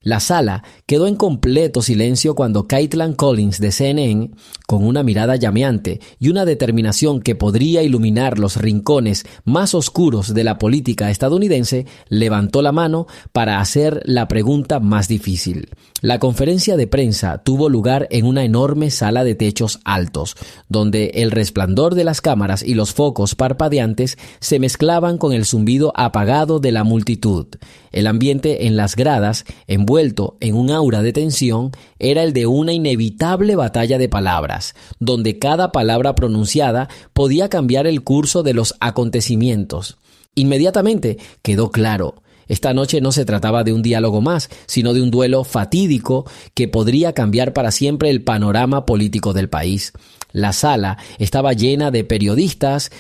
La sala quedó en completo silencio cuando Kaitlan Collins de CNN, con una mirada llameante y una determinación que podría iluminar los rincones más oscuros de la política estadounidense, levantó la mano para hacer la pregunta más difícil. La conferencia de prensa tuvo lugar en una enorme sala de techos altos, donde el resplandor de las cámaras y los focos parpadeantes se mezclaban con el zumbido apagado de la multitud. El ambiente en las gradas, envuelto en un aura de tensión, era el de una inevitable batalla de palabras, donde cada palabra pronunciada podía cambiar el curso de los acontecimientos. Inmediatamente quedó claro: esta noche no se trataba de un diálogo más, sino de un duelo fatídico que podría cambiar para siempre el panorama político del país. La sala estaba llena de periodistas,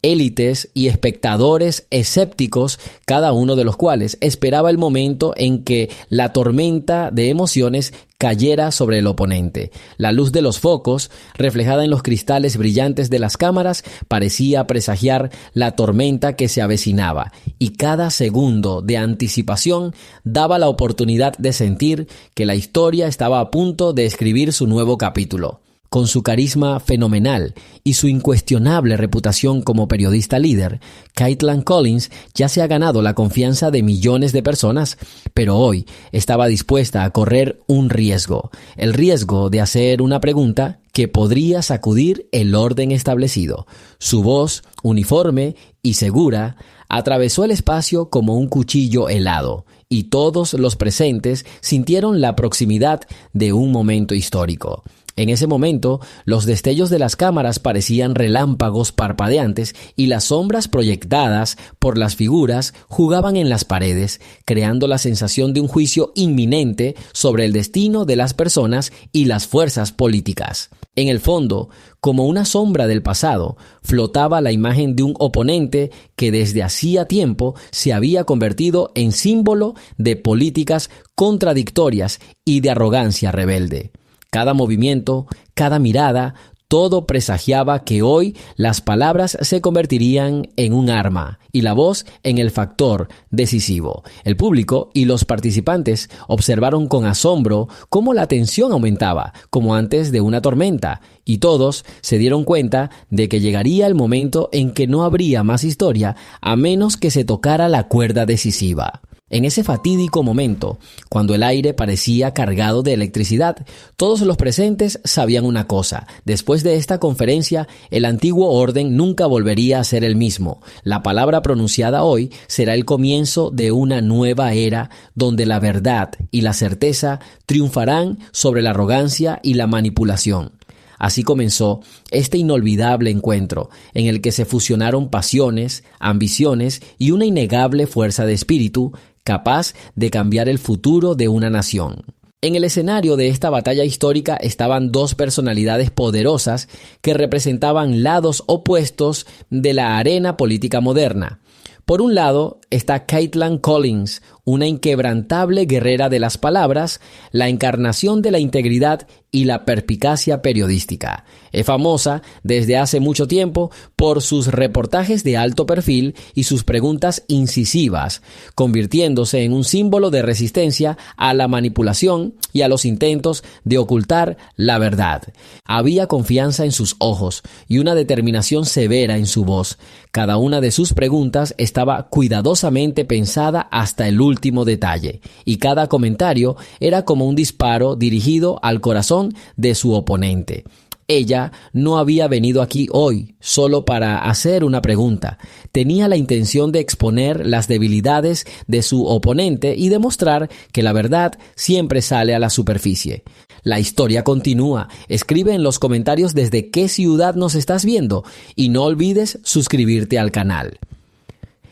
élites y espectadores escépticos, cada uno de los cuales esperaba el momento en que la tormenta de emociones cayera sobre el oponente. La luz de los focos, reflejada en los cristales brillantes de las cámaras, parecía presagiar la tormenta que se avecinaba, y cada segundo de anticipación daba la oportunidad de sentir que la historia estaba a punto de escribir su nuevo capítulo. Con su carisma fenomenal y su incuestionable reputación como periodista líder, Kaitlan Collins ya se ha ganado la confianza de millones de personas, pero hoy estaba dispuesta a correr un riesgo, el riesgo de hacer una pregunta que podría sacudir el orden establecido. Su voz, uniforme y segura, atravesó el espacio como un cuchillo helado, y todos los presentes sintieron la proximidad de un momento histórico. En ese momento, los destellos de las cámaras parecían relámpagos parpadeantes y las sombras proyectadas por las figuras jugaban en las paredes, creando la sensación de un juicio inminente sobre el destino de las personas y las fuerzas políticas. En el fondo, como una sombra del pasado, flotaba la imagen de un oponente que desde hacía tiempo se había convertido en símbolo de políticas contradictorias y de arrogancia rebelde. Cada movimiento, cada mirada, todo presagiaba que hoy las palabras se convertirían en un arma y la voz en el factor decisivo. El público y los participantes observaron con asombro cómo la tensión aumentaba, como antes de una tormenta, y todos se dieron cuenta de que llegaría el momento en que no habría más historia a menos que se tocara la cuerda decisiva. En ese fatídico momento, cuando el aire parecía cargado de electricidad, todos los presentes sabían una cosa: después de esta conferencia, el antiguo orden nunca volvería a ser el mismo. La palabra pronunciada hoy será el comienzo de una nueva era donde la verdad y la certeza triunfarán sobre la arrogancia y la manipulación. Así comenzó este inolvidable encuentro, en el que se fusionaron pasiones, ambiciones y una innegable fuerza de espíritu, capaz de cambiar el futuro de una nación. En el escenario de esta batalla histórica estaban dos personalidades poderosas que representaban lados opuestos de la arena política moderna. Por un lado está Kaitlan Collins, una inquebrantable guerrera de las palabras, la encarnación de la integridad y la perspicacia periodística. Es famosa desde hace mucho tiempo por sus reportajes de alto perfil y sus preguntas incisivas, convirtiéndose en un símbolo de resistencia a la manipulación y a los intentos de ocultar la verdad. Había confianza en sus ojos y una determinación severa en su voz. Cada una de sus preguntas estaba cuidadosamente pensada hasta el último detalle, y cada comentario era como un disparo dirigido al corazón de su oponente. Ella no había venido aquí hoy solo para hacer una pregunta. Tenía la intención de exponer las debilidades de su oponente y demostrar que la verdad siempre sale a la superficie. La historia continúa. Escribe en los comentarios desde qué ciudad nos estás viendo y no olvides suscribirte al canal.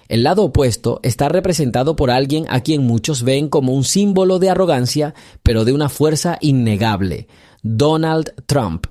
El lado opuesto está representado por alguien a quien muchos ven como un símbolo de arrogancia, pero de una fuerza innegable: Donald Trump.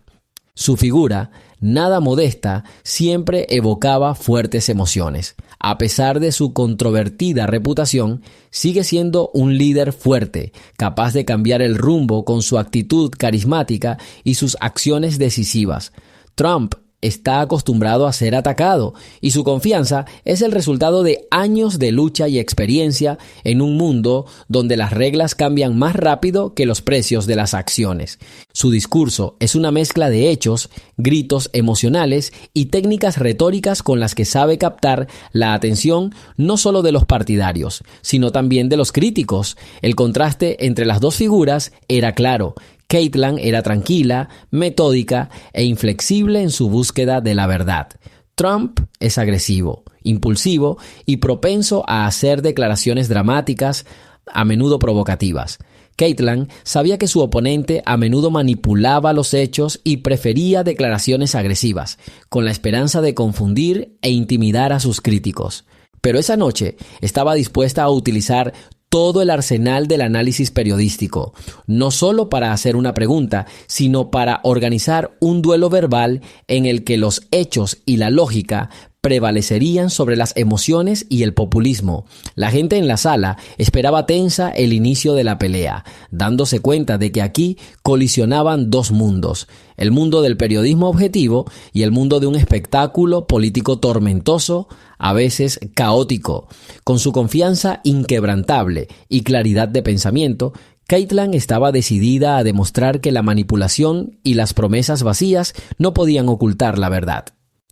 Su figura, nada modesta, siempre evocaba fuertes emociones. A pesar de su controvertida reputación, sigue siendo un líder fuerte, capaz de cambiar el rumbo con su actitud carismática y sus acciones decisivas. Trump está acostumbrado a ser atacado y su confianza es el resultado de años de lucha y experiencia en un mundo donde las reglas cambian más rápido que los precios de las acciones. Su discurso es una mezcla de hechos, gritos emocionales y técnicas retóricas con las que sabe captar la atención no solo de los partidarios, sino también de los críticos. El contraste entre las dos figuras era claro. Caitlyn era tranquila, metódica e inflexible en su búsqueda de la verdad. Trump es agresivo, impulsivo y propenso a hacer declaraciones dramáticas, a menudo provocativas. Caitlyn sabía que su oponente a menudo manipulaba los hechos y prefería declaraciones agresivas, con la esperanza de confundir e intimidar a sus críticos. Pero esa noche estaba dispuesta a utilizar todo el arsenal del análisis periodístico, no solo para hacer una pregunta, sino para organizar un duelo verbal en el que los hechos y la lógica prevalecerían sobre las emociones y el populismo. La gente en la sala esperaba tensa el inicio de la pelea, dándose cuenta de que aquí colisionaban dos mundos, el mundo del periodismo objetivo y el mundo de un espectáculo político tormentoso, a veces caótico. Con su confianza inquebrantable y claridad de pensamiento, Caitlyn estaba decidida a demostrar que la manipulación y las promesas vacías no podían ocultar la verdad.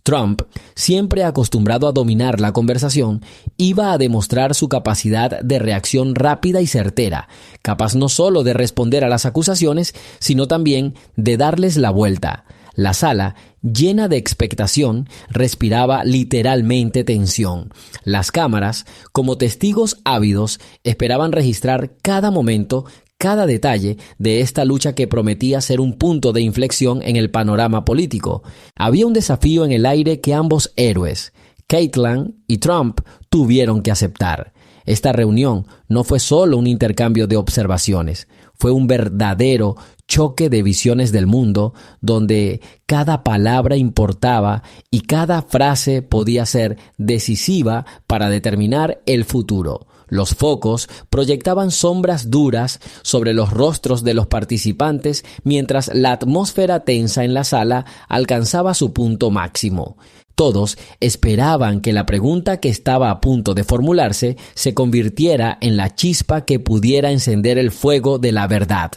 Trump, siempre acostumbrado a dominar la conversación, iba a demostrar su capacidad de reacción rápida y certera, capaz no solo de responder a las acusaciones, sino también de darles la vuelta. La sala, llena de expectación, respiraba literalmente tensión. Las cámaras, como testigos ávidos, esperaban registrar cada momento, cada detalle de esta lucha que prometía ser un punto de inflexión en el panorama político. Había un desafío en el aire que ambos héroes, Caitlyn y Trump, tuvieron que aceptar. Esta reunión no fue solo un intercambio de observaciones, fue un verdadero choque de visiones del mundo donde cada palabra importaba y cada frase podía ser decisiva para determinar el futuro. Los focos proyectaban sombras duras sobre los rostros de los participantes mientras la atmósfera tensa en la sala alcanzaba su punto máximo. Todos esperaban que la pregunta que estaba a punto de formularse se convirtiera en la chispa que pudiera encender el fuego de la verdad.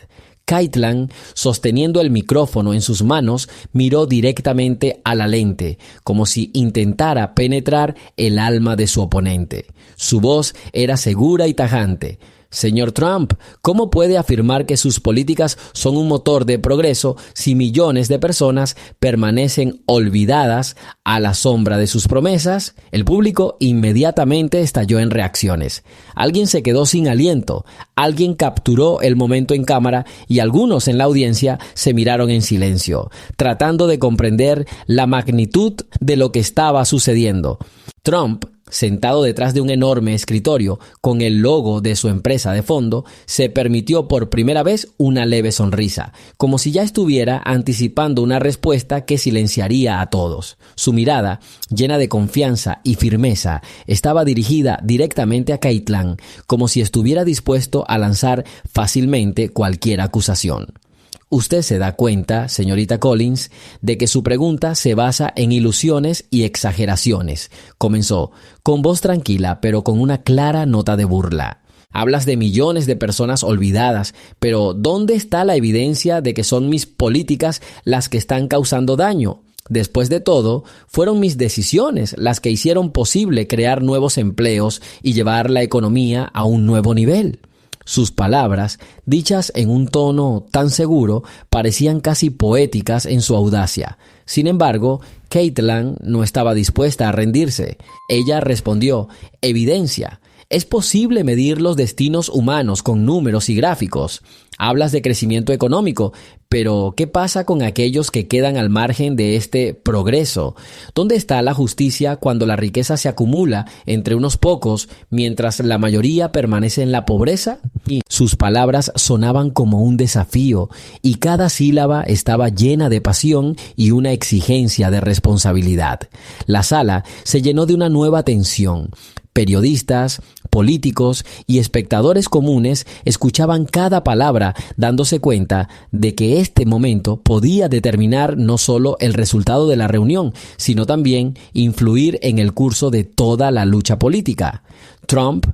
Caitlyn, sosteniendo el micrófono en sus manos, miró directamente a la lente, como si intentara penetrar el alma de su oponente. Su voz era segura y tajante. Señor Trump, ¿cómo puede afirmar que sus políticas son un motor de progreso si millones de personas permanecen olvidadas a la sombra de sus promesas? El público inmediatamente estalló en reacciones. Alguien se quedó sin aliento, alguien capturó el momento en cámara y algunos en la audiencia se miraron en silencio, tratando de comprender la magnitud de lo que estaba sucediendo. Trump, sentado detrás de un enorme escritorio con el logo de su empresa de fondo, se permitió por primera vez una leve sonrisa, como si ya estuviera anticipando una respuesta que silenciaría a todos. Su mirada, llena de confianza y firmeza, estaba dirigida directamente a Caitlyn, como si estuviera dispuesto a lanzar fácilmente cualquier acusación. Usted se da cuenta, señorita Collins, de que su pregunta se basa en ilusiones y exageraciones. Comenzó, con voz tranquila, pero con una clara nota de burla. Hablas de millones de personas olvidadas, pero ¿dónde está la evidencia de que son mis políticas las que están causando daño? Después de todo, fueron mis decisiones las que hicieron posible crear nuevos empleos y llevar la economía a un nuevo nivel. Sus palabras, dichas en un tono tan seguro, parecían casi poéticas en su audacia. Sin embargo, Caitlyn no estaba dispuesta a rendirse. Ella respondió, evidencia. ¿Es posible medir los destinos humanos con números y gráficos? Hablas de crecimiento económico, pero ¿qué pasa con aquellos que quedan al margen de este progreso? ¿Dónde está la justicia cuando la riqueza se acumula entre unos pocos mientras la mayoría permanece en la pobreza? Y sus palabras sonaban como un desafío y cada sílaba estaba llena de pasión y una exigencia de responsabilidad. La sala se llenó de una nueva tensión. Periodistas, políticos y espectadores comunes escuchaban cada palabra, dándose cuenta de que este momento podía determinar no solo el resultado de la reunión, sino también influir en el curso de toda la lucha política. Trump,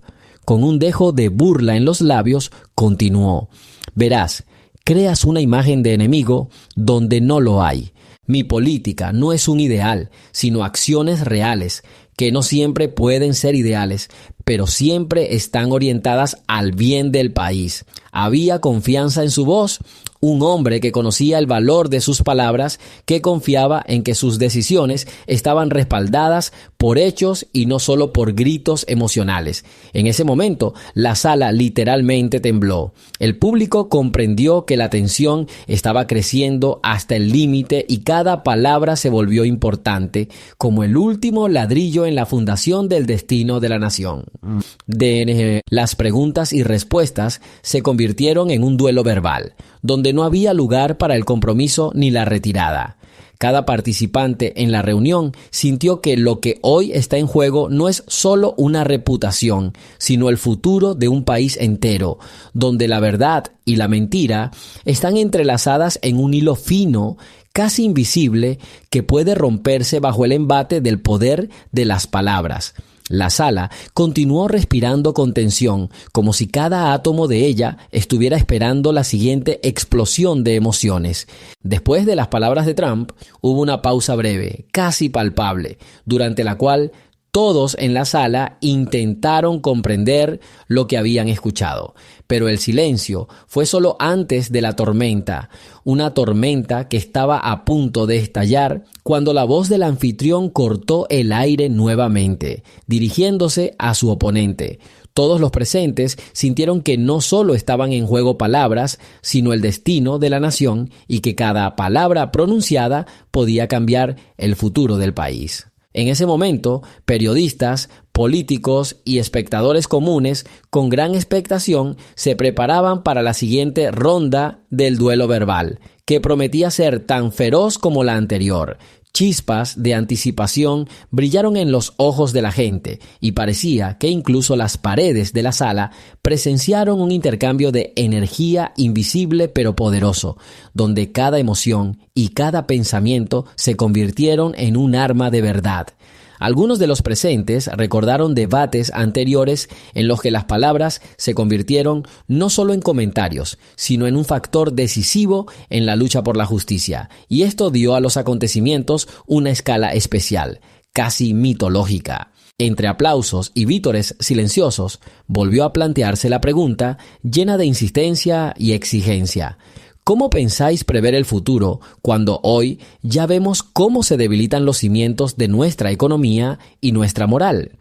con un dejo de burla en los labios, continuó: «Verás, creas una imagen de enemigo donde no lo hay. Mi política no es un ideal, sino acciones reales, que no siempre pueden ser ideales, pero siempre están orientadas al bien del país». Había confianza en su voz, un hombre que conocía el valor de sus palabras, que confiaba en que sus decisiones estaban respaldadas por hechos y no solo por gritos emocionales. En ese momento, la sala literalmente tembló. El público comprendió que la tensión estaba creciendo hasta el límite y cada palabra se volvió importante, como el último ladrillo en la fundación del destino de la nación. Las preguntas y respuestas se convirtieron en un duelo verbal, donde no había lugar para el compromiso ni la retirada. Cada participante en la reunión sintió que lo que hoy está en juego no es solo una reputación, sino el futuro de un país entero, donde la verdad y la mentira están entrelazadas en un hilo fino, casi invisible, que puede romperse bajo el embate del poder de las palabras. La sala continuó respirando con tensión, como si cada átomo de ella estuviera esperando la siguiente explosión de emociones. Después de las palabras de Trump, hubo una pausa breve, casi palpable, durante la cual todos en la sala intentaron comprender lo que habían escuchado. Pero el silencio fue solo antes de la tormenta, una tormenta que estaba a punto de estallar cuando la voz del anfitrión cortó el aire nuevamente, dirigiéndose a su oponente. Todos los presentes sintieron que no solo estaban en juego palabras, sino el destino de la nación, y que cada palabra pronunciada podía cambiar el futuro del país. En ese momento, periodistas, políticos y espectadores comunes, con gran expectación, se preparaban para la siguiente ronda del duelo verbal, que prometía ser tan feroz como la anterior. Chispas de anticipación brillaron en los ojos de la gente y parecía que incluso las paredes de la sala presenciaron un intercambio de energía invisible pero poderoso, donde cada emoción y cada pensamiento se convirtieron en un arma de verdad. Algunos de los presentes recordaron debates anteriores en los que las palabras se convirtieron no solo en comentarios, sino en un factor decisivo en la lucha por la justicia, y esto dio a los acontecimientos una escala especial, casi mitológica. Entre aplausos y vítores silenciosos, volvió a plantearse la pregunta, llena de insistencia y exigencia: ¿cómo pensáis prever el futuro cuando hoy ya vemos cómo se debilitan los cimientos de nuestra economía y nuestra moral?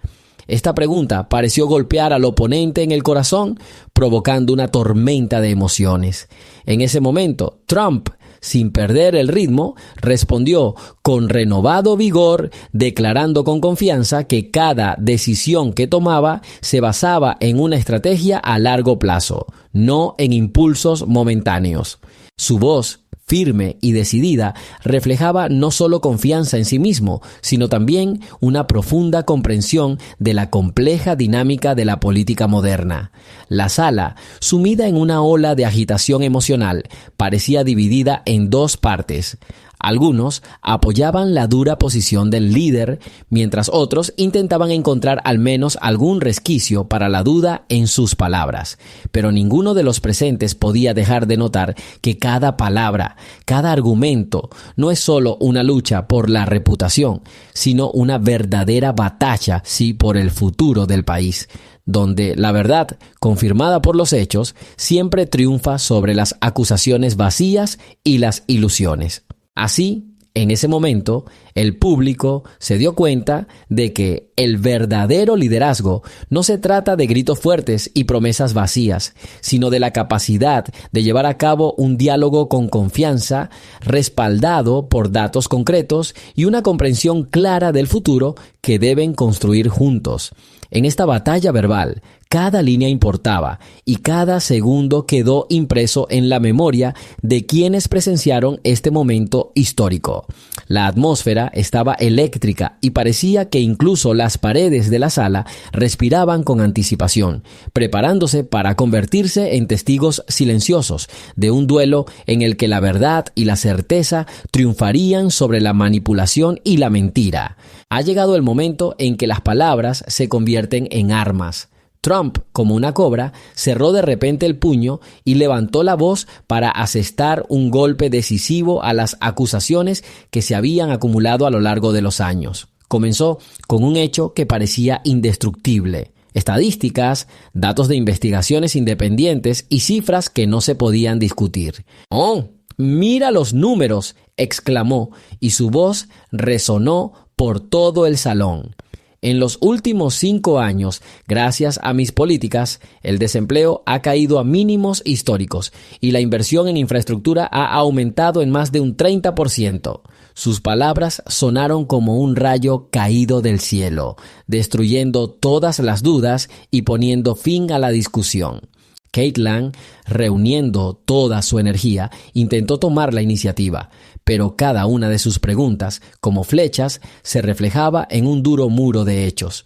Esta pregunta pareció golpear al oponente en el corazón, provocando una tormenta de emociones. En ese momento, Trump, sin perder el ritmo, respondió con renovado vigor, declarando con confianza que cada decisión que tomaba se basaba en una estrategia a largo plazo, no en impulsos momentáneos. Su voz, firme y decidida, reflejaba no solo confianza en sí mismo, sino también una profunda comprensión de la compleja dinámica de la política moderna. La sala, sumida en una ola de agitación emocional, parecía dividida en dos partes. Algunos apoyaban la dura posición del líder, mientras otros intentaban encontrar al menos algún resquicio para la duda en sus palabras. Pero ninguno de los presentes podía dejar de notar que cada palabra, cada argumento, no es solo una lucha por la reputación, sino una verdadera batalla, sí, por el futuro del país, donde la verdad, confirmada por los hechos, siempre triunfa sobre las acusaciones vacías y las ilusiones. Así, en ese momento, el público se dio cuenta de que el verdadero liderazgo no se trata de gritos fuertes y promesas vacías, sino de la capacidad de llevar a cabo un diálogo con confianza, respaldado por datos concretos y una comprensión clara del futuro que deben construir juntos. En esta batalla verbal, Cada línea importaba y cada segundo quedó impreso en la memoria de quienes presenciaron este momento histórico. La atmósfera estaba eléctrica y parecía que incluso las paredes de la sala respiraban con anticipación, preparándose para convertirse en testigos silenciosos de un duelo en el que la verdad y la certeza triunfarían sobre la manipulación y la mentira. Ha llegado el momento en que las palabras se convierten en armas. Trump, como una cobra, cerró de repente el puño y levantó la voz para asestar un golpe decisivo a las acusaciones que se habían acumulado a lo largo de los años. Comenzó con un hecho que parecía indestructible: estadísticas, datos de investigaciones independientes y cifras que no se podían discutir. ¡Oh, mira los números!, exclamó, y su voz resonó por todo el salón. En los últimos 5 años, gracias a mis políticas, el desempleo ha caído a mínimos históricos y la inversión en infraestructura ha aumentado en más de un 30%. Sus palabras sonaron como un rayo caído del cielo, destruyendo todas las dudas y poniendo fin a la discusión. Caitlin, reuniendo toda su energía, intentó tomar la iniciativa, pero cada una de sus preguntas, como flechas, se reflejaba en un duro muro de hechos.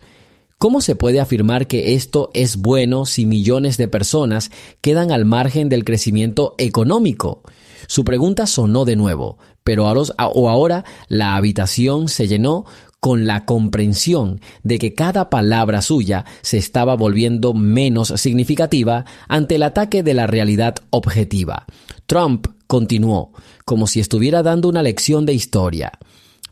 ¿Cómo se puede afirmar que esto es bueno si millones de personas quedan al margen del crecimiento económico? Su pregunta sonó de nuevo, pero ahora la habitación se llenó con la comprensión de que cada palabra suya se estaba volviendo menos significativa ante el ataque de la realidad objetiva. Trump continuó, como si estuviera dando una lección de historia.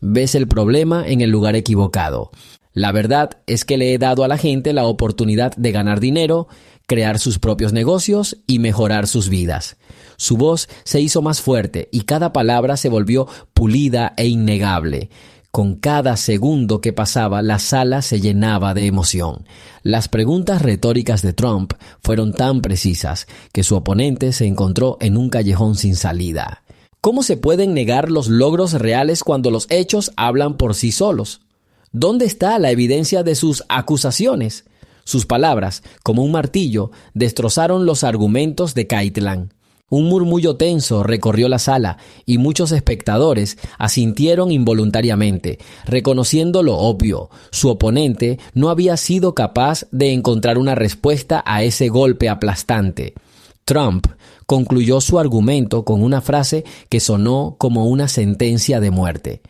Ves el problema en el lugar equivocado. La verdad es que le he dado a la gente la oportunidad de ganar dinero, crear sus propios negocios y mejorar sus vidas. Su voz se hizo más fuerte y cada palabra se volvió pulida e innegable. Con cada segundo que pasaba, la sala se llenaba de emoción. Las preguntas retóricas de Trump fueron tan precisas que su oponente se encontró en un callejón sin salida. ¿Cómo se pueden negar los logros reales cuando los hechos hablan por sí solos? ¿Dónde está la evidencia de sus acusaciones? Sus palabras, como un martillo, destrozaron los argumentos de Caitlin. Un murmullo tenso recorrió la sala y muchos espectadores asintieron involuntariamente, reconociendo lo obvio: su oponente no había sido capaz de encontrar una respuesta a ese golpe aplastante. Trump concluyó su argumento con una frase que sonó como una sentencia de muerte.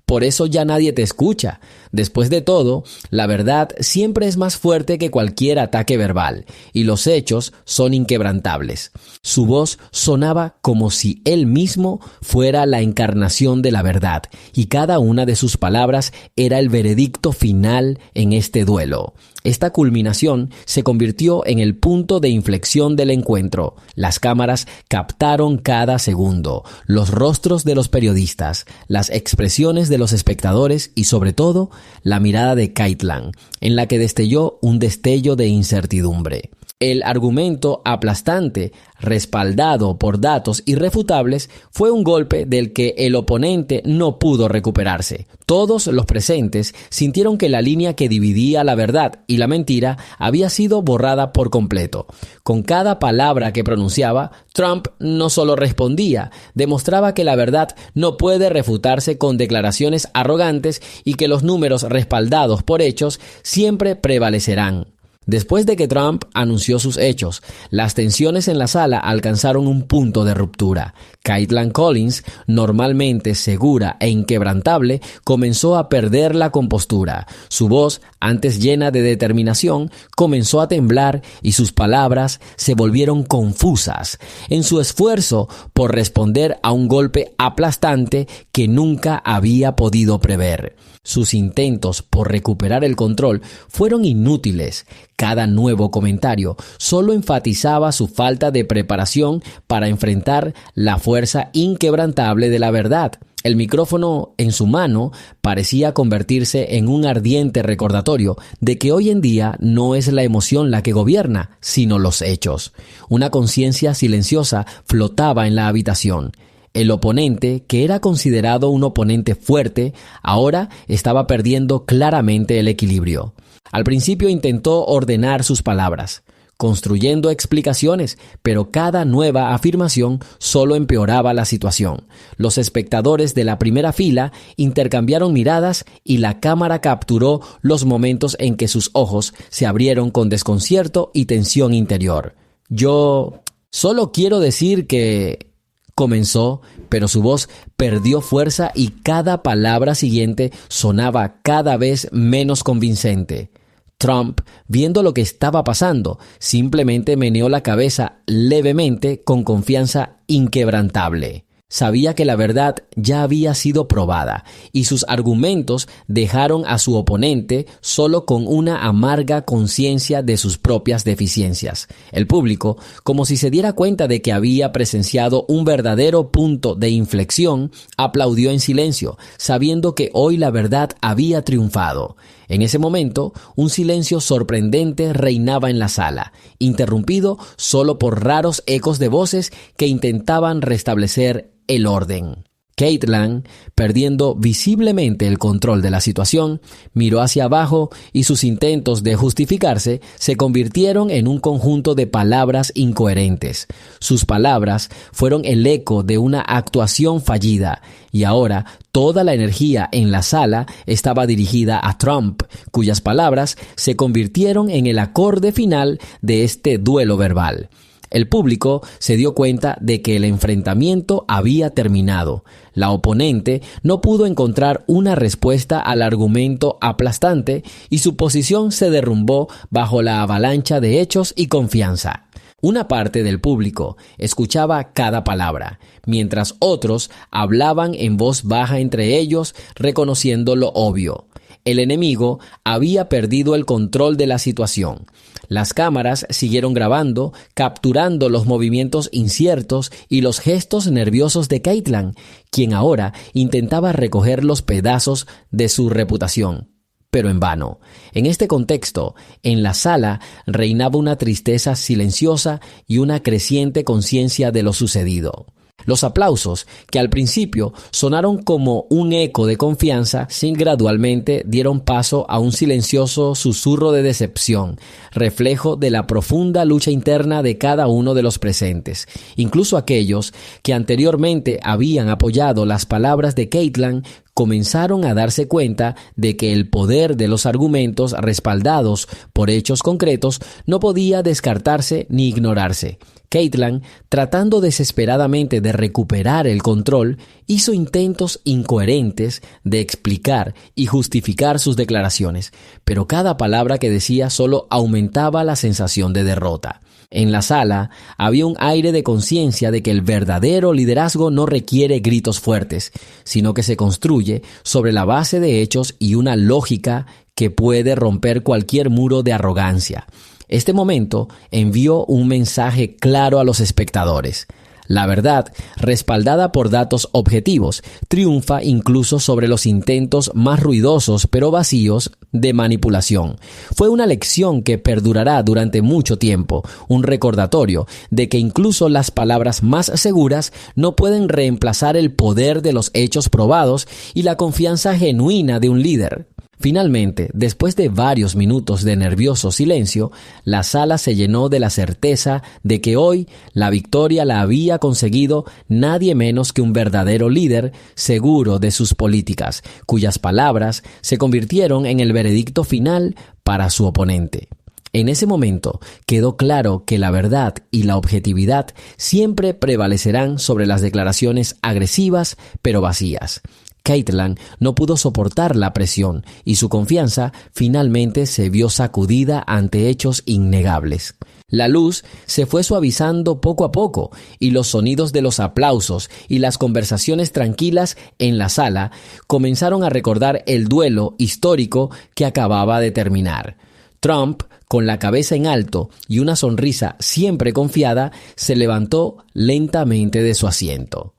Por eso ya nadie te escucha. Después de todo, la verdad siempre es más fuerte que cualquier ataque verbal, y los hechos son inquebrantables. Su voz sonaba como si él mismo fuera la encarnación de la verdad, y cada una de sus palabras era el veredicto final en este duelo. Esta culminación se convirtió en el punto de inflexión del encuentro. Las cámaras captaron cada segundo, los rostros de los periodistas, las expresiones de los espectadores y, sobre todo, la mirada de Caitlin, en la que destelló un destello de incertidumbre. El argumento aplastante, respaldado por datos irrefutables, fue un golpe del que el oponente no pudo recuperarse. Todos los presentes sintieron que la línea que dividía la verdad y la mentira había sido borrada por completo. Con cada palabra que pronunciaba, Trump no solo respondía, demostraba que la verdad no puede refutarse con declaraciones arrogantes y que los números respaldados por hechos siempre prevalecerán. Después de que Trump anunció sus hechos, las tensiones en la sala alcanzaron un punto de ruptura. Caitlin Collins, normalmente segura e inquebrantable, comenzó a perder la compostura. Su voz, antes llena de determinación, comenzó a temblar y sus palabras se volvieron confusas en su esfuerzo por responder a un golpe aplastante que nunca había podido prever. Sus intentos por recuperar el control fueron inútiles. Cada nuevo comentario solo enfatizaba su falta de preparación para enfrentar la fuerza inquebrantable de la verdad. El micrófono en su mano parecía convertirse en un ardiente recordatorio de que hoy en día no es la emoción la que gobierna, sino los hechos. Una conciencia silenciosa flotaba en la habitación. El oponente, que era considerado un oponente fuerte, ahora estaba perdiendo claramente el equilibrio. Al principio intentó ordenar sus palabras, construyendo explicaciones, pero cada nueva afirmación solo empeoraba la situación. Los espectadores de la primera fila intercambiaron miradas y la cámara capturó los momentos en que sus ojos se abrieron con desconcierto y tensión interior. Yo solo quiero decir que... comenzó, pero su voz perdió fuerza y cada palabra siguiente sonaba cada vez menos convincente. Trump, viendo lo que estaba pasando, simplemente meneó la cabeza levemente con confianza inquebrantable. Sabía que la verdad ya había sido probada y sus argumentos dejaron a su oponente solo con una amarga conciencia de sus propias deficiencias. El público, como si se diera cuenta de que había presenciado un verdadero punto de inflexión, aplaudió en silencio, sabiendo que hoy la verdad había triunfado. En ese momento, un silencio sorprendente reinaba en la sala, interrumpido solo por raros ecos de voces que intentaban restablecer el orden. Caitlin, perdiendo visiblemente el control de la situación, miró hacia abajo y sus intentos de justificarse se convirtieron en un conjunto de palabras incoherentes. Sus palabras fueron el eco de una actuación fallida y ahora toda la energía en la sala estaba dirigida a Trump, cuyas palabras se convirtieron en el acorde final de este duelo verbal. El público se dio cuenta de que el enfrentamiento había terminado. La oponente no pudo encontrar una respuesta al argumento aplastante y su posición se derrumbó bajo la avalancha de hechos y confianza. Una parte del público escuchaba cada palabra, mientras otros hablaban en voz baja entre ellos, reconociendo lo obvio. El enemigo había perdido el control de la situación. Las cámaras siguieron grabando, capturando los movimientos inciertos y los gestos nerviosos de Caitlin, quien ahora intentaba recoger los pedazos de su reputación. Pero en vano. En este contexto, en la sala reinaba una tristeza silenciosa y una creciente conciencia de lo sucedido. Los aplausos, que al principio sonaron como un eco de confianza, gradualmente dieron paso a un silencioso susurro de decepción, reflejo de la profunda lucha interna de cada uno de los presentes. Incluso aquellos que anteriormente habían apoyado las palabras de Caitlin comenzaron a darse cuenta de que el poder de los argumentos respaldados por hechos concretos no podía descartarse ni ignorarse. Caitlin, tratando desesperadamente de recuperar el control, hizo intentos incoherentes de explicar y justificar sus declaraciones, pero cada palabra que decía solo aumentaba la sensación de derrota. En la sala había un aire de conciencia de que el verdadero liderazgo no requiere gritos fuertes, sino que se construye sobre la base de hechos y una lógica que puede romper cualquier muro de arrogancia. Este momento envió un mensaje claro a los espectadores. La verdad, respaldada por datos objetivos, triunfa incluso sobre los intentos más ruidosos pero vacíos de manipulación. Fue una lección que perdurará durante mucho tiempo, un recordatorio de que incluso las palabras más seguras no pueden reemplazar el poder de los hechos probados y la confianza genuina de un líder. Finalmente, después de varios minutos de nervioso silencio, la sala se llenó de la certeza de que hoy la victoria la había conseguido nadie menos que un verdadero líder seguro de sus políticas, cuyas palabras se convirtieron en el veredicto final para su oponente. En ese momento quedó claro que la verdad y la objetividad siempre prevalecerán sobre las declaraciones agresivas pero vacías. Caitlin no pudo soportar la presión y su confianza finalmente se vio sacudida ante hechos innegables. La luz se fue suavizando poco a poco y los sonidos de los aplausos y las conversaciones tranquilas en la sala comenzaron a recordar el duelo histórico que acababa de terminar. Trump, con la cabeza en alto y una sonrisa siempre confiada, se levantó lentamente de su asiento.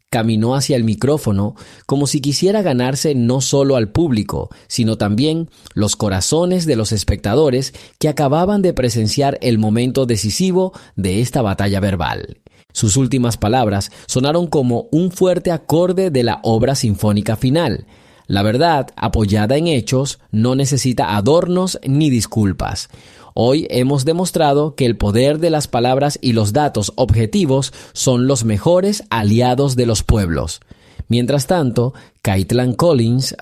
Caminó hacia el micrófono como si quisiera ganarse no solo al público, sino también los corazones de los espectadores que acababan de presenciar el momento decisivo de esta batalla verbal. Sus últimas palabras sonaron como un fuerte acorde de la obra sinfónica final. La verdad, apoyada en hechos, no necesita adornos ni disculpas. Hoy hemos demostrado que el poder de las palabras y los datos objetivos son los mejores aliados de los pueblos. Mientras tanto, Kaitlyn Collins,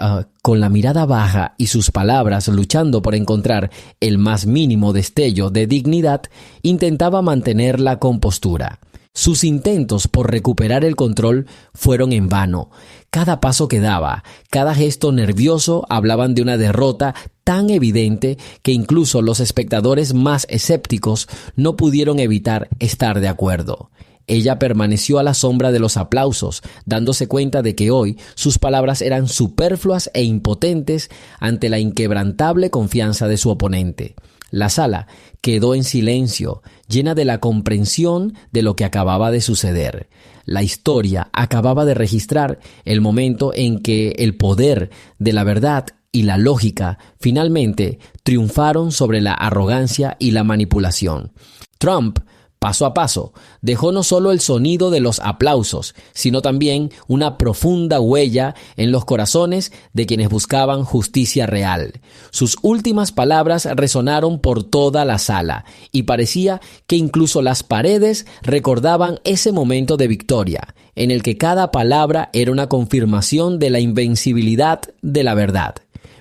con la mirada baja y sus palabras luchando por encontrar el más mínimo destello de dignidad, intentaba mantener la compostura. Sus intentos por recuperar el control fueron en vano. Cada paso que daba, cada gesto nervioso hablaban de una derrota tan evidente que incluso los espectadores más escépticos no pudieron evitar estar de acuerdo. Ella permaneció a la sombra de los aplausos, dándose cuenta de que hoy sus palabras eran superfluas e impotentes ante la inquebrantable confianza de su oponente. La sala quedó en silencio, llena de la comprensión de lo que acababa de suceder. La historia acababa de registrar el momento en que el poder de la verdad y la lógica finalmente triunfaron sobre la arrogancia y la manipulación. Trump, paso a paso, dejó no solo el sonido de los aplausos, sino también una profunda huella en los corazones de quienes buscaban justicia real. Sus últimas palabras resonaron por toda la sala y parecía que incluso las paredes recordaban ese momento de victoria, en el que cada palabra era una confirmación de la invencibilidad de la verdad.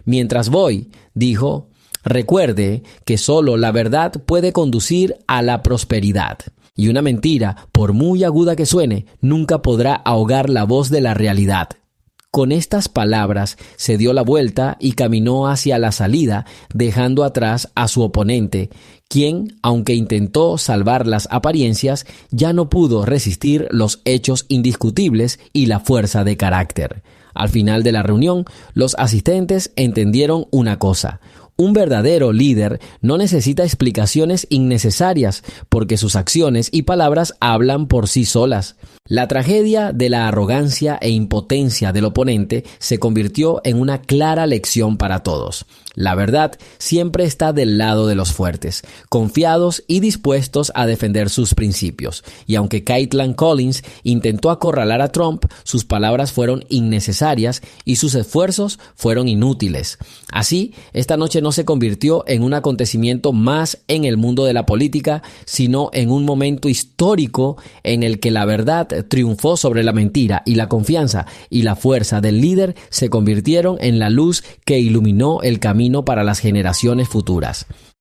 Mientras voy, dijo, recuerde que solo la verdad puede conducir a la prosperidad. Y una mentira, por muy aguda que suene, nunca podrá ahogar la voz de la realidad. Con estas palabras se dio la vuelta y caminó hacia la salida, dejando atrás a su oponente, quien, aunque intentó salvar las apariencias, ya no pudo resistir los hechos indiscutibles y la fuerza de carácter. Al final de la reunión, los asistentes entendieron una cosa: un verdadero líder no necesita explicaciones innecesarias porque sus acciones y palabras hablan por sí solas. La tragedia de la arrogancia e impotencia del oponente se convirtió en una clara lección para todos. La verdad siempre está del lado de los fuertes, confiados y dispuestos a defender sus principios. Y aunque Kaitlyn Collins intentó acorralar a Trump, sus palabras fueron innecesarias y sus esfuerzos fueron inútiles. Así, esta noche no se convirtió en un acontecimiento más en el mundo de la política, sino en un momento histórico en el que la verdad triunfó sobre la mentira y la confianza y la fuerza del líder se convirtieron en la luz que iluminó el camino para las generaciones futuras.